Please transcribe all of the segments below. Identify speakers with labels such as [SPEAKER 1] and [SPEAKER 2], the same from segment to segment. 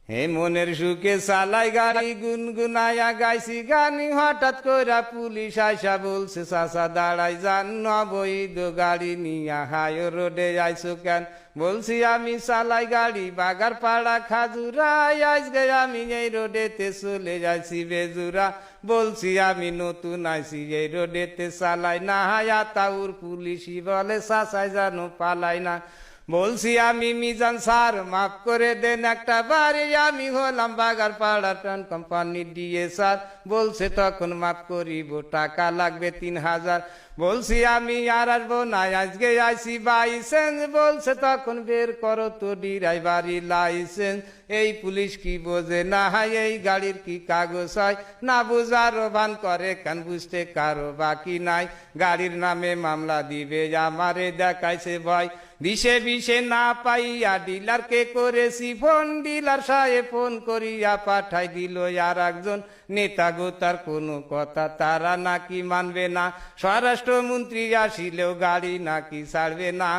[SPEAKER 1] হে মনের সুখে চালাই গাড়ি গুনগুনায়া গাইছি গানি, হঠাৎ কইরা পুলিশ আইসা বলছে চাচা দাঁড়াই যান, অবৈধ গাড়ি নিয়া হাই রোডে আইসো কেন? বলছি আমি চালাই গাড়ি বাগারপাড়া খাজুরাই, আজকে আমি এই রোডেতে চলে যাইছি বেজুরা। বলছি আমি নতুন আইছি এই রোডেতে চালাই না, আতাউর পুলিশই বলে চাচাই জানো পালাই না। বলছি আমি মিজান স্যার মাফ করে দেন একটা বাড়ি, আমি হলাম বাগারপাড়া ট্রান কোম্পানির ডিএ স্যার। বলছে তখন মাফ করিব টাকা লাগবে 3000। বলছি আমি আর আসবো না আজকে আইসি বাইসেন্স। বলছে তখন বের করো তো ড্রাইভারি লাইসেন্স। এই পুলিশ কি বোঝে না, এই গাড়ির কি কাগজ হয় না, বুঝারও ভান করে কেন, বুঝতে কারো বাকি নাই। গাড়ির নামে মামলা দিবে আমারে দেখাইছে ভয়, বিষে বিষে না পাইয়া ডিলারকে করেছি ফোন, ডিলার সাহেব ফোন করিয়া পাঠাই দিল আর একজন নেতা গো, তার কোনো কথা তারা নাকি মানবে না। স্বরাষ্ট্রমন্ত্রী আসিলেও গাড়ি নাকি ছাড়বে না।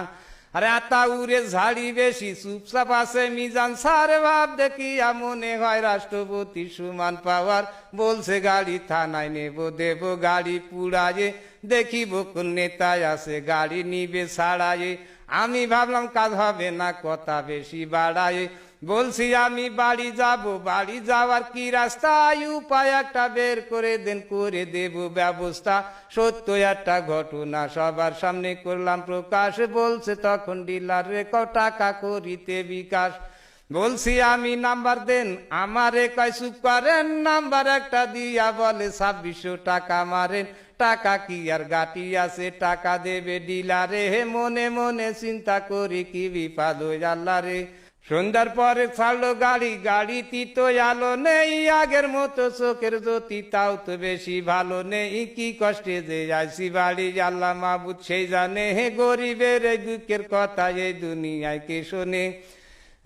[SPEAKER 1] আরে আতাউরে ঝাড়ি বেশি চুপচাপ আছে মিজান স্যার, ভাব দেখিয়া মনে হয় রাষ্ট্রপতি সমান পাওয়ার। বলছে গাড়ি থানায় নেব দেব গাড়ি পুড়ায়ে, দেখিব কোন নেতায় আছে গাড়ি নিবে ছাড়ায়ে। আমি ভাবলাম কাজ হবে না কথা বেশি বাড়ায়ে। বলছি আমি বাড়ি যাব, বাড়ি যাওয়ার কি রাস্তা, উপায় একটা বের করে দেন, করে দেব ব্যবস্থা। সত্য একটা ঘটনা সবার সামনে করলাম প্রকাশ। বলছে তখন ডিলার রে টাকা করিতে বিকাশ। বলছি আমি নাম্বার দেন, আমারে কয় চুপ করেন, নাম্বার একটা দিয়া বলে 2600 টাকা মারেন। টাকা কি আর গাটি আছে, টাকা দেবে ডিলারে। মনে মনে চিন্তা করি কি বিপদ হই আল্লাহ রে। সন্ধ্যার পরে ছাড়লো গাড়ি, গাড়িতে তো আলো নেই, আগের মতো চোখের জ্যোতি তাও তো বেশি ভালো নেই। কি কষ্টে যে আইসি বাড়ি আল্লাহ মাবুদ সেই জানে, হে গরিবের এই দুঃখের কথা এই দুনিয়ায় কে শোনে।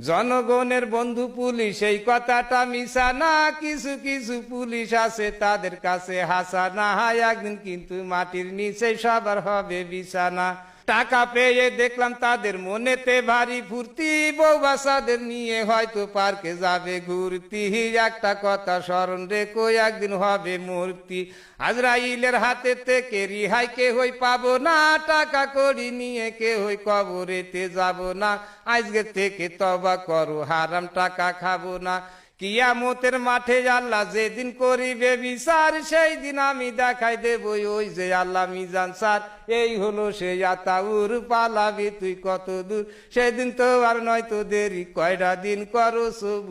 [SPEAKER 1] জনগণের বন্ধু পুলিশ এই কথাটা মিশা না, কিছু কিছু পুলিশ আছে তাদের কাছে হাসা না, একদিন কিন্তু মাটির নিচে সবার হবে বিছানা। টাকা পেয়ে দেখলাম তাদের মনেতে ভারী ফুর্তি, বউ বাচ্চাদের নিয়ে হয়তো পার্কে যাবে ঘুরতি। একটা কথা স্মরণ রেখো একদিন হবে মূর্তি, আজরাইলের হাতে থেকে রিহাই কেহই পাবো না, টাকা করি নিয়ে কেহই কবরেতে যাব না। আজকে থেকে তওবা করো হারাম টাকা খাবো না। কিয়ামতের মাঠে আল্লাহ যেদিন করিবে বিচার, সেই দিন আমি দেখাই দেব ওই যে আল্লাহ মিজান স্যার। এই হলো সেই আতাউর, পালাবি তুই কত দূর, সেদিন তো আর নয়তো দেরি, কয়টা দিন করো সবুর।